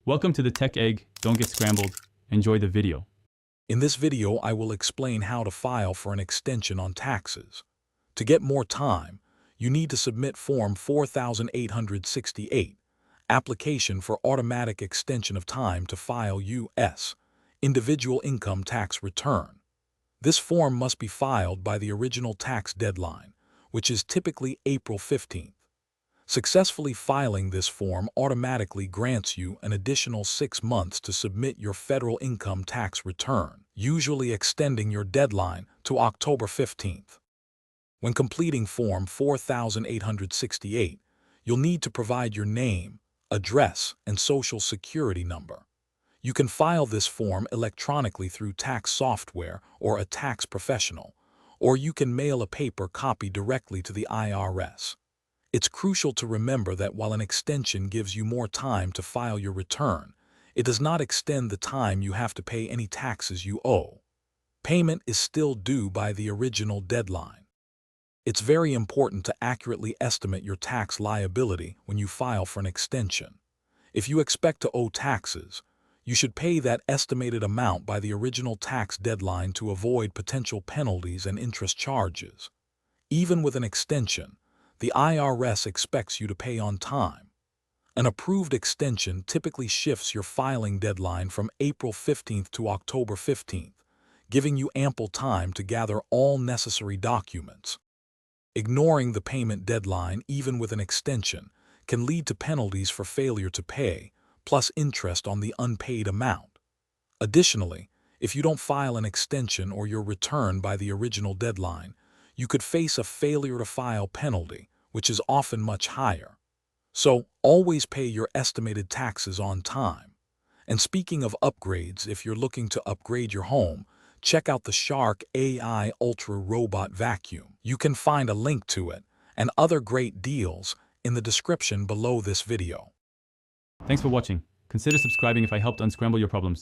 Welcome to the Tech Egg. Don't get scrambled. Enjoy the video. In this video, I will explain how to file for an extension on taxes. To get more time, you need to submit Form 4868, Application for Automatic Extension of Time to File U.S. Individual Income Tax Return. This form must be filed by the original tax deadline, which is typically April 15th. Successfully filing this form automatically grants you an additional 6 months to submit your federal income tax return, usually extending your deadline to October 15th. When completing Form 4868, you'll need to provide your name, address, and social security number. You can file this form electronically through tax software or a tax professional, or you can mail a paper copy directly to the IRS. It's crucial to remember that while an extension gives you more time to file your return, it does not extend the time you have to pay any taxes you owe. Payment is still due by the original deadline. It's very important to accurately estimate your tax liability when you file for an extension. If you expect to owe taxes, you should pay that estimated amount by the original tax deadline to avoid potential penalties and interest charges. Even with an extension, the IRS expects you to pay on time. An approved extension typically shifts your filing deadline from April 15th to October 15th, giving you ample time to gather all necessary documents. Ignoring the payment deadline, even with an extension, can lead to penalties for failure to pay, plus interest on the unpaid amount. Additionally, if you don't file an extension or your return by the original deadline, you could face a failure to file penalty, which is often much higher. So, always pay your estimated taxes on time. And speaking of upgrades, if you're looking to upgrade your home, check out the Shark AI Ultra Robot Vacuum. You can find a link to it and other great deals in the description below this video. Thanks for watching. Consider subscribing if I helped unscramble your problems.